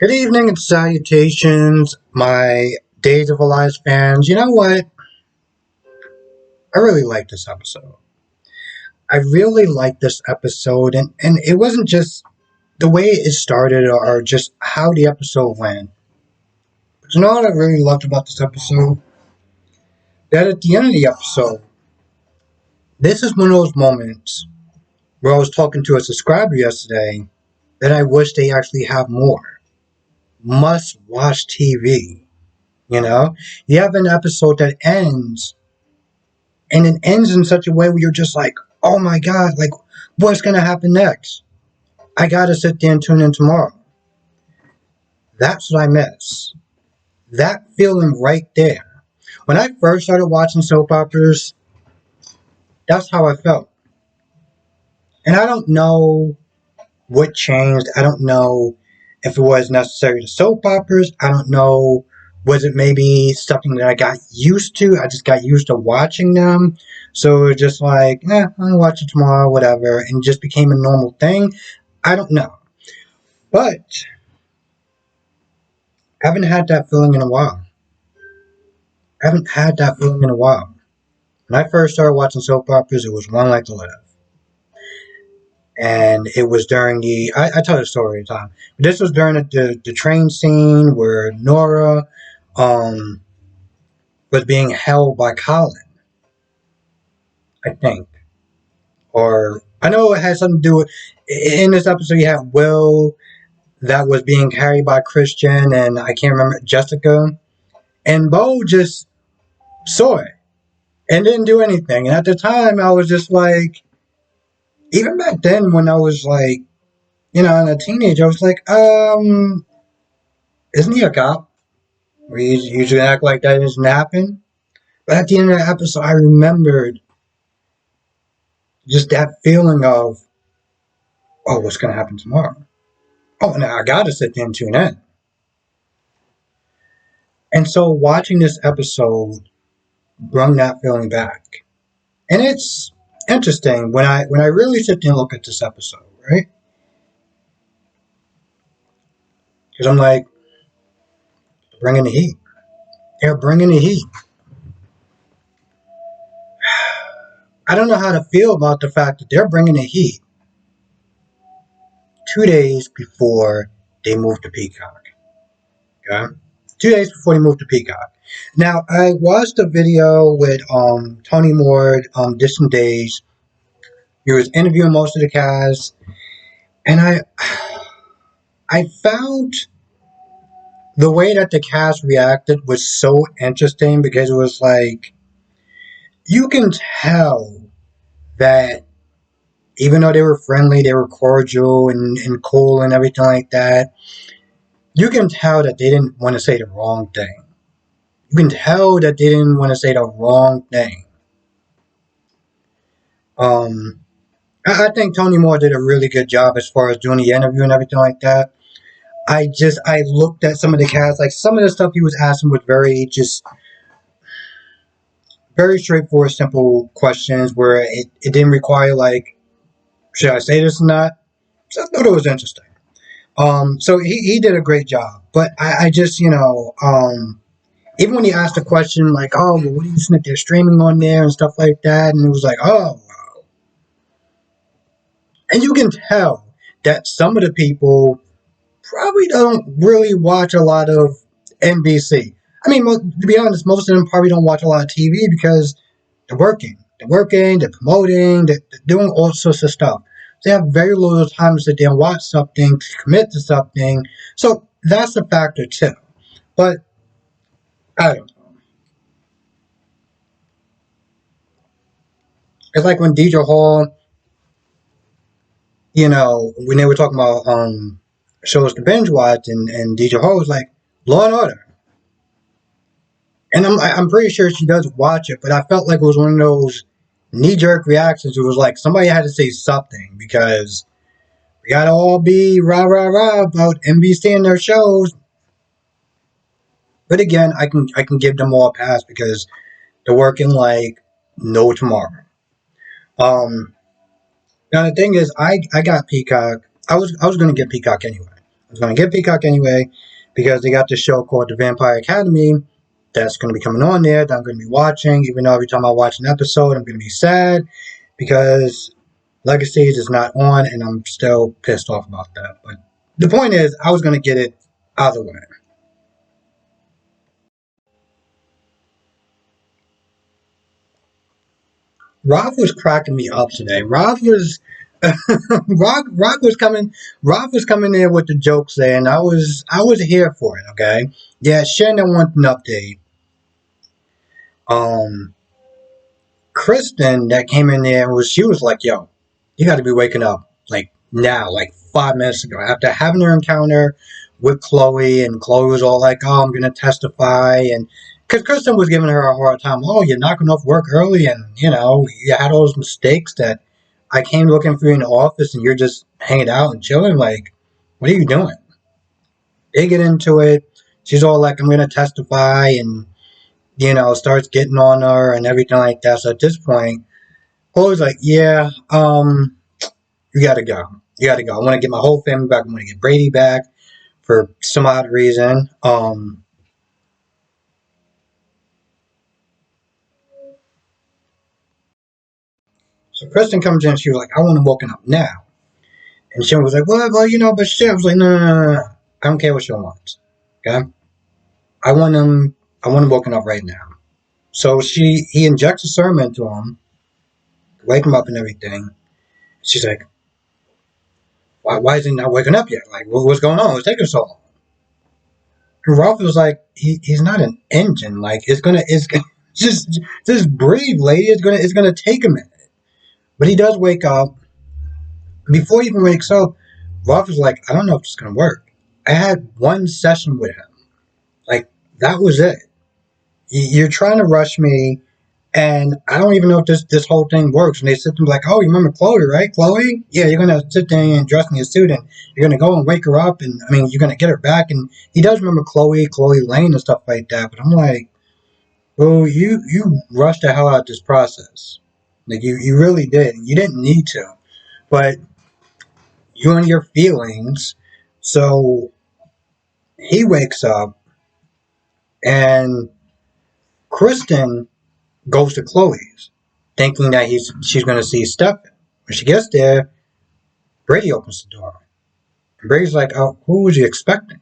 Good evening and salutations, my Days of Our Lives fans. You know what? I really like this episode. I really like this episode, and it wasn't just the way it started or just how the episode went. But you know what I really loved about this episode? That at the end of the episode, this is one of those moments where I was talking to a subscriber yesterday that I wish they actually have more. Must watch TV. You know? You have an episode that ends and it ends in such a way where you're just like, oh my god, like what's gonna happen next? I gotta sit there and tune in tomorrow. That's what I miss. That feeling right there. When I first started watching soap operas, that's how I felt. And I don't know what changed. I don't know if it was necessary to soap operas. I don't know. Was it maybe something that I got used to? I just got used to watching them. So it was just like, I'll watch it tomorrow, whatever, and just became a normal thing. I don't know. But I haven't had that feeling in a while. I haven't had that feeling in a while. When I first started watching soap operas, it was One Life to Live. And it was during I tell the story all the time. But this was during the train scene where Nora um, was being held by Colin, I think. Or I know it had something to do with in this episode you had Will that was being carried by Christian and I can't remember Jessica. And Bo just saw it and didn't do anything. And at the time I was just like even back then when I was like, a teenager, I was like, isn't he a cop? We usually act like that doesn't happen. But at the end of the episode I remembered just that feeling of, oh, what's gonna happen tomorrow? Oh, now I gotta sit there and tune in. And so watching this episode brought that feeling back. And it's interesting when I really sit there and look at this episode, right? Because I'm like, bringing the heat. They're bringing the heat. I don't know how to feel about the fact that they're bringing the heat 2 days before they move to Peacock. Okay? 2 days before they moved to Peacock. Now, I watched a video with Tony Moore, Distant Days. He was interviewing most of the cast, and I found the way that the cast reacted was so interesting because it was like you can tell that even though they were friendly, they were cordial and cool and everything like that. You can tell that they didn't want to say the wrong thing. You can tell that they didn't want to say the wrong thing. Um, I think Tony Moore did a really good job as far as doing the interview and everything like that. I looked at some of the cast, like some of the stuff he was asking was very straightforward, simple questions where it didn't require like, should I say this or not? So I thought it was interesting. So he did a great job, but I just even when he asked a question like, oh, well, what do you think they're streaming on there and stuff like that, and it was like, oh, and you can tell that some of the people probably don't really watch a lot of NBC. I mean, to be honest, most of them probably don't watch a lot of TV because they're working. They're working, they're promoting, they're doing all sorts of stuff. They have very little time to sit there and watch something, to commit to something. So that's a factor too. But I don't know. It's like when Deidre Hall, when they were talking about shows to binge watch, and Deidre Hall was like, Law and Order. And I'm pretty sure she does watch it, but I felt like it was one of those knee jerk reactions. It was like somebody had to say something because we gotta all be rah rah rah about NBC and their shows. But again, I can give them all a pass because they're working like no tomorrow. Um, Now the thing is, I got Peacock. I was gonna get Peacock anyway. was going to get Peacock anyway because they got this show called The Vampire Academy that's going to be coming on there that I'm going to be watching. Even though every time I watch an episode, I'm going to be sad because Legacies is not on, and I'm still pissed off about that. But the point is, I was going to get it either way. Rob was cracking me up today. Rob was Rob was coming. Rob was coming there with the jokes there, and I was here for it. Okay, yeah. Shannon wanted an update. Um, Kristen that came in there she was like, "Yo, you got to be waking up like now, like 5 minutes ago." After having her encounter with Chloe, and Chloe was all like, "Oh, I'm gonna testify," and because Kristen was giving her a hard time. Oh, you're knocking off work early, and you had all those mistakes that I came looking for you in the office, and you're just hanging out and chilling. Like, what are you doing? They get into it. She's all like, "I'm gonna testify," and starts getting on her and everything like that. So at this point, Chloe's like, "Yeah, you gotta go. You gotta go. I want to get my whole family back. I want to get Brady back for some odd reason." So Kristen comes in. She was like, "I want him woken up now." And Shem was like, "Well, but shit." I was like, "No, no, no, no, no. I don't care what Shem wants. Okay, I want him. I want him woken up right now." So he injects a serum into him, wake him up and everything. She's like, "Why is he not waking up yet? Like, what's going on? What's taking so long?" And Ralph was like, he's not an engine. Like, it's just breathe, lady. It's gonna take a minute. But he does wake up. Before he even wakes up, Ralph is like, "I don't know if it's gonna work. I had one session with him. Like, that was it. You're trying to rush me, and I don't even know if this whole thing works." And they sit there like, "Oh, you remember Chloe, right? Chloe? Yeah, you're gonna sit there and dress in your suit, and you're gonna go and wake her up, and I mean, you're gonna get her back." And he does remember Chloe Lane and stuff like that. But I'm like, "Well, you rushed the hell out of this process. Like, you really did. You didn't need to, but you and your feelings." So he wakes up, and Kristen goes to Chloe's, thinking that she's gonna see Stefan. When she gets there, Brady opens the door. And Brady's like, "Oh, who was you expecting?"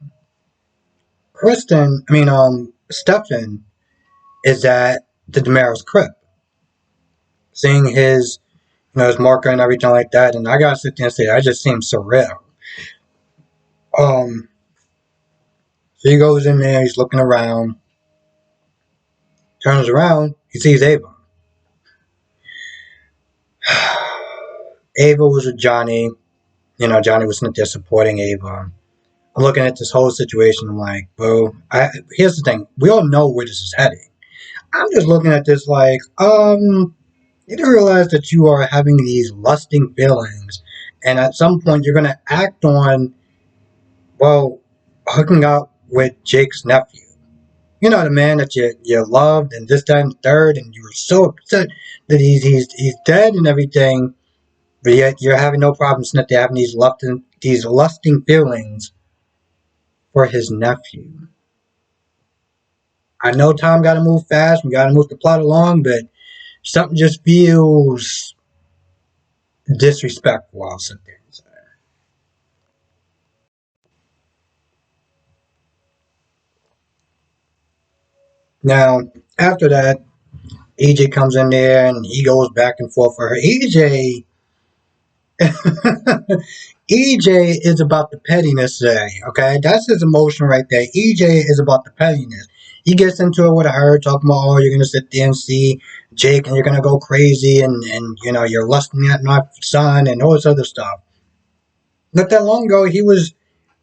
Stefan is at the Damaris crypt, seeing his marker and everything like that. And I gotta sit there and say, that just seems surreal. Um, so he goes in there, he's looking around, turns around, he sees Ava. Ava was with Johnny. Johnny was not there supporting Ava. I'm looking at this whole situation. I'm like, bro, here's the thing. We all know where this is heading. I'm just looking at this like, you do realize that you are having these lusting feelings, and at some point you're going to act on, well, hooking up with Jake's nephew. The man that you loved, and this, that, and third, and you were so upset that he's dead and everything, but yet you're having no problem sitting there having these lusting feelings for his nephew. I know time got to move fast. We got to move the plot along, but something just feels disrespectful. I'll sit there and say. Now, after that, EJ comes in there and he goes back and forth for her. EJ is about the pettiness today, okay? That's his emotion right there. EJ is about the pettiness. He gets into it with her, talking about, "Oh, you're going to sit there and see Jake and you're going to go crazy and you're lusting at my son," and all this other stuff. Not that long ago, he was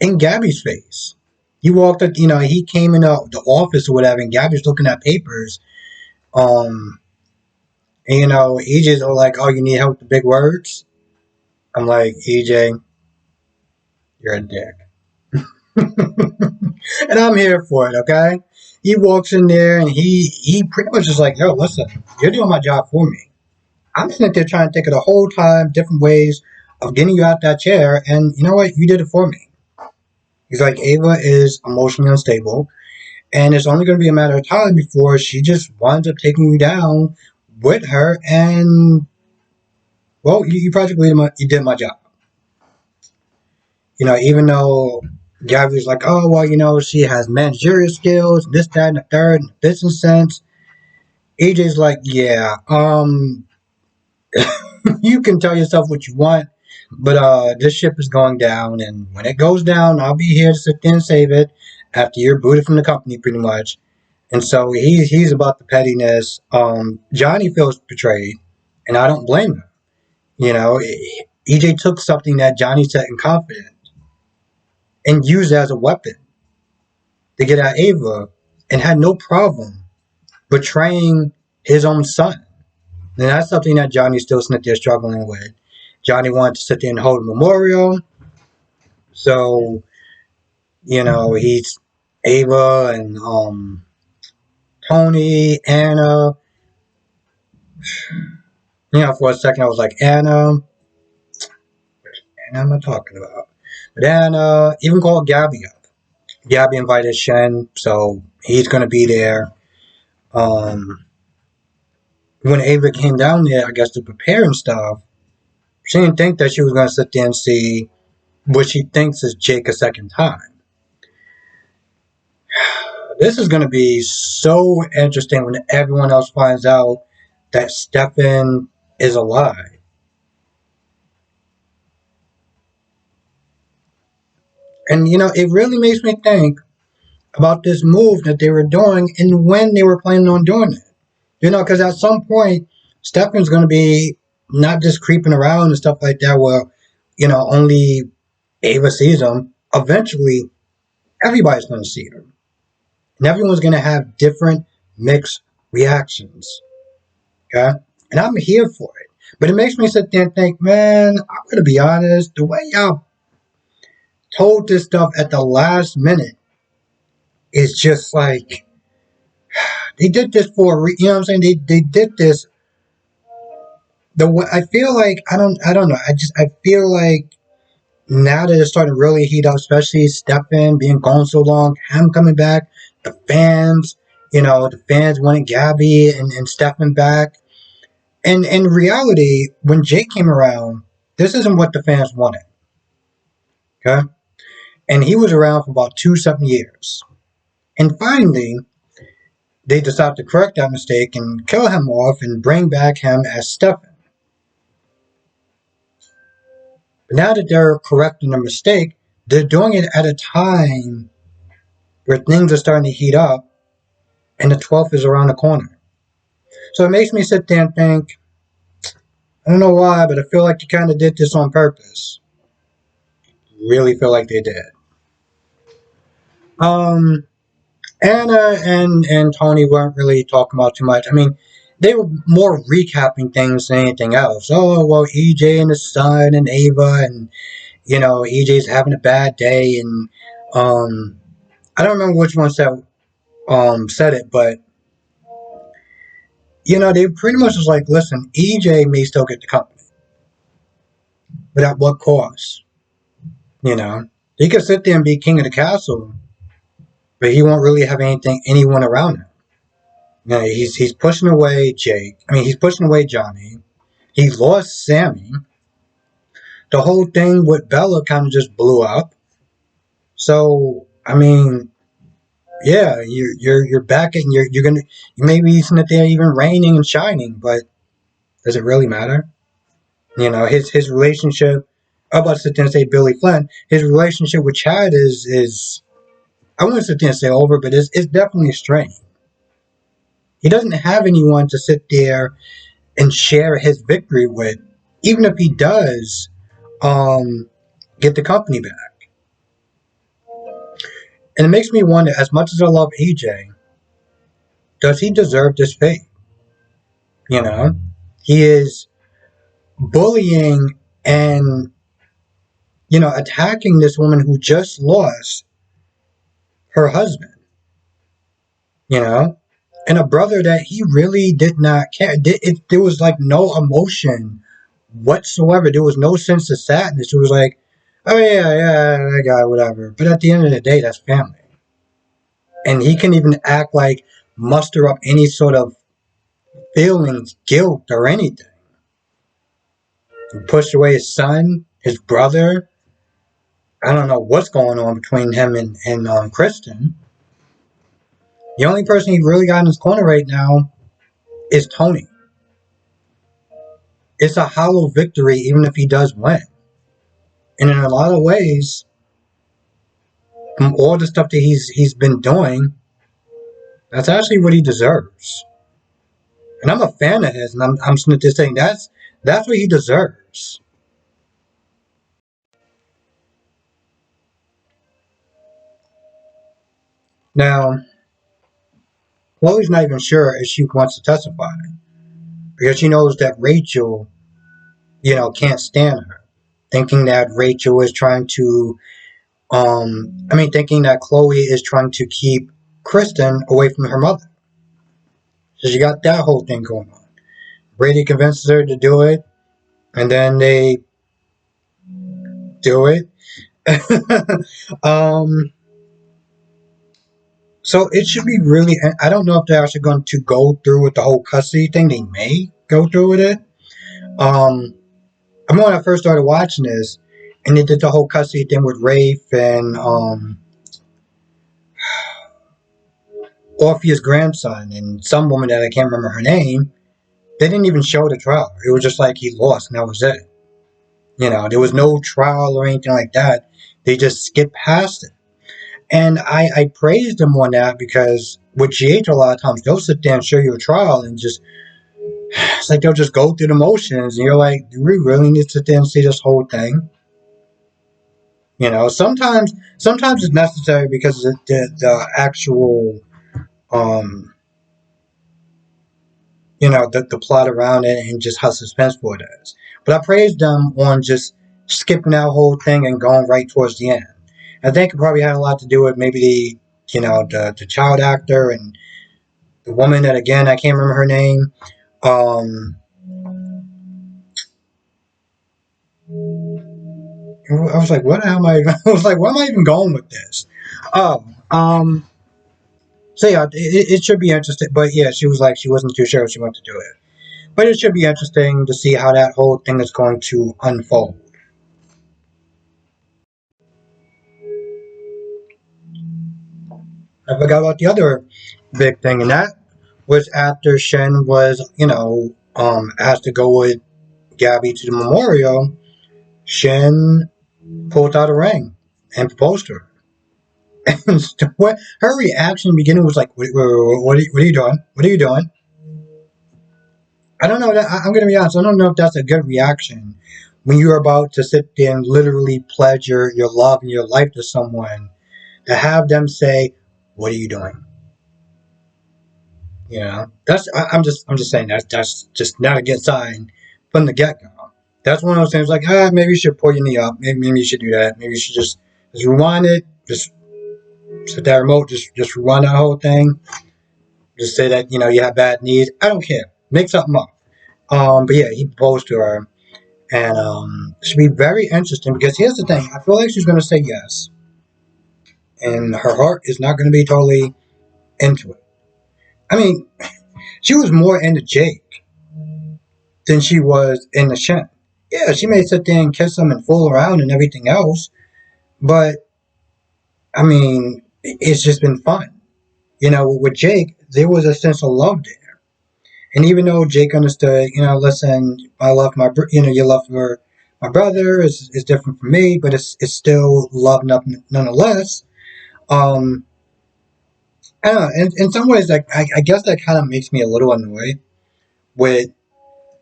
in Gabby's face. He walked up, he came in the office or whatever, and Gabby's looking at papers. Um, and, EJ's all like, "Oh, you need help with the big words?" I'm like, "EJ, you're a dick." And I'm here for it, okay? He walks in there and he pretty much is like, "Yo, listen, you're doing my job for me. I'm sitting there trying to think of the whole time different ways of getting you out that chair, and you know what? You did it for me." He's like, Ava is emotionally unstable, and it's only going to be a matter of time before she just winds up taking you down with her. And well, you practically you did my job. Even though Gabby's like, oh well, she has managerial skills, this, that, and the third, and the business sense. AJ's like, yeah, you can tell yourself what you want, but this ship is going down, and when it goes down, I'll be here to sit there and save it after you're booted from the company, pretty much. And so he's about the pettiness. Johnny feels betrayed, and I don't blame him. EJ took something that Johnny said in confidence and used it as a weapon to get at Ava, and had no problem betraying his own son. And that's something that Johnny's still sitting there struggling with. Johnny wanted to sit there and hold a memorial. So, he's Ava and Tony, Anna. For a second I was like, Anna am I talking about? But Anna even called Gabby up. Gabby invited Shen, so he's gonna be there. When Ava came down there, I guess to prepare and stuff, she didn't think that she was gonna sit there and see what she thinks is Jake a second time. This is going to be so interesting when everyone else finds out that Stefan is alive. And, it really makes me think about this move that they were doing and when they were planning on doing it. Because at some point, Stefan's going to be not just creeping around and stuff like that where, only Ava sees him. Eventually, everybody's going to see him. And everyone's going to have different mixed reactions. Okay? And I'm here for it. But it makes me sit there and think, man, I'm going to be honest, the way y'all told this stuff at the last minute is just like, they did this for, you know what I'm saying? They did this. The way, I feel like, I don't know. I feel like now that it's starting to really heat up, especially Stefan being gone so long, him coming back, the fans, the fans wanting Gabby and Stefan back. And in reality, when Jake came around, this isn't what the fans wanted. Okay? And he was around for about 2-7 years. And finally, they decided to correct that mistake and kill him off and bring back him as Stefan. But now that they're correcting the mistake, they're doing it at a time where things are starting to heat up and the 12th is around the corner. So it makes me sit there and think, I don't know why, but I feel like they kind of did this on purpose. Really feel like they did. Anna and Tony weren't really talking about too much. I mean, they were more recapping things than anything else. Oh, well, EJ and his son and Ava and, EJ's having a bad day. And I don't remember which one said it, but, they pretty much was like, listen, EJ may still get the company. But at what cost? He could sit there and be king of the castle, but he won't really have anyone around him. He's pushing away Jake. I mean, he's pushing away Johnny. He's lost Sammy. The whole thing with Bella kind of just blew up. So, I mean, yeah, you're back and you're gonna you may be sitting there even raining and shining, but does it really matter? His relationship. I'm about to sit there and say Billy Flynn. His relationship with Chad is I wouldn't sit there and say over, but it's definitely strained. He doesn't have anyone to sit there and share his victory with, even if he does get the company back. And it makes me wonder, as much as I love EJ, does he deserve this fate? He is bullying and, attacking this woman who just lost her husband, and a brother that he really did not care. There was like no emotion whatsoever. There was no sense of sadness. It was like, Oh yeah, that guy, whatever. But at the end of the day, that's family. And he can even act like muster up any sort of feelings, guilt, or anything. He pushed away his son, his brother. I don't know what's going on between him and Kristen. The only person he really got in his corner right now is Tony. It's a hollow victory, even if he does win. And in a lot of ways, from all the stuff that he's been doing, that's actually what he deserves. And I'm a fan of his, and I'm just saying that's what he deserves. Now, Chloe's not even sure if she wants to testify because she knows that Rachel, can't stand her, thinking that Rachel is trying to, thinking that Chloe is trying to keep Kristen away from her mother. So she got that whole thing going on. Brady convinces her to do it, and then they do it. um, so it should be really. I don't know if they're actually going to go through with the whole custody thing. They may go through with it. Um, I remember when I first started watching this, and they did the whole custody thing with Rafe and Orpheus' grandson and some woman that I can't remember her name. They didn't even show the trial. It was just like he lost, and that was it. There was no trial or anything like that. They just skipped past it. And I praised them on that because with GH a lot of times they'll sit there and show you a trial and just it's like they'll just go through the motions and you're like, do we really need to sit there and see this whole thing? Sometimes it's necessary because the actual um the plot around it and just how suspenseful it is. But I praised them on just skipping that whole thing and going right towards the end. I think it probably had a lot to do with maybe the child actor and the woman that again I can't remember her name. Um, I was like, what am I? I was like, where am I even going with this? Oh, so yeah, it should be interesting. But yeah, she was like, she wasn't too sure if she wanted to do it. But it should be interesting to see how that whole thing is going to unfold. I forgot about the other big thing, and that was after Shen was, asked to go with Gabby to the memorial. Shen pulled out a ring and proposed to her. And what her reaction in the beginning was like, what are you doing? What are you doing? I don't know. I'm going to be honest. I don't know if that's a good reaction when you're about to sit there and literally pledge your love and your life to someone to have them say, "What are you doing?" I'm just saying that's just not a good sign from the get go. That's one of those things like, maybe you should pull your knee up. Maybe you should do that. Maybe you should just rewind it. Just set that remote. Just rewind that whole thing. Just say that you have bad knees. I don't care. Make something up. But yeah, he proposed to her, and it should be very interesting because here's the thing. I feel like she's going to say yes, and her heart is not going to be totally into it. I mean, she was more into Jake than she was into Shen. Yeah, she may sit there and kiss him and fool around and everything else, but I mean, it's just been fun. With Jake, there was a sense of love there. And even though Jake understood, listen, I love your love for my brother is different from me, but it's still love nonetheless. Um, I don't know. In some ways, like I guess that kind of makes me a little annoyed with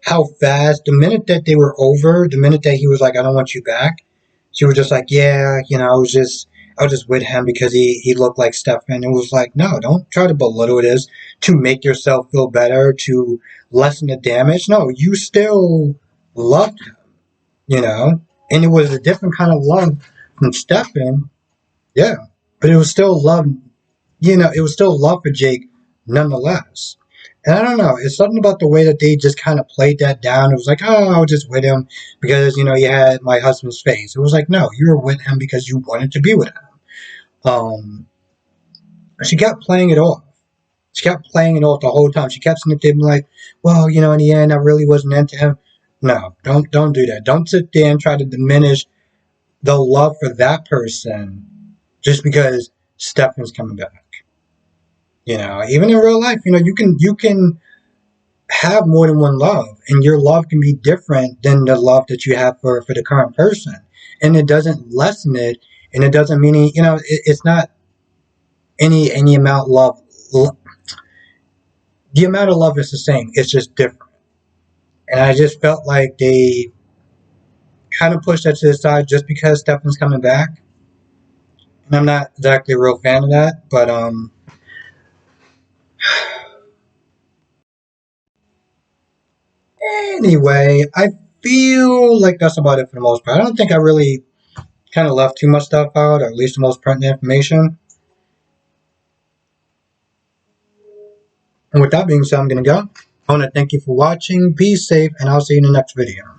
how fast the minute that they were over, the minute that he was like, "I don't want you back," she was just like, "Yeah, I was just with him because he looked like Stefan." It was like, no, don't try to belittle this to make yourself feel better to lessen the damage. No, you still loved him, and it was a different kind of love from Stefan. Yeah, but it was still love. It was still love for Jake nonetheless. And I don't know, it's something about the way that they just kind of played that down. It was like, oh, I was just with him because, you had my husband's face. It was like, no, you were with him because you wanted to be with him. She kept playing it off. She kept playing it off the whole time. She kept sitting there like, well, in the end, I really wasn't into him. No, don't do that. Don't sit there and try to diminish the love for that person just because Stefan's coming back. Even in real life, you can have more than one love, and your love can be different than the love that you have for the current person, and it doesn't lessen it, and it doesn't mean it's not any amount of love. The amount of love is the same. It's just different, and I just felt like they kind of pushed that to the side just because Stefan's coming back, and I'm not exactly a real fan of that, but anyway, I feel like that's about it for the most part. I don't think I really kind of left too much stuff out, or at least the most pertinent information. And with that being said, I'm going to go. I want to thank you for watching. Be safe, and I'll see you in the next video.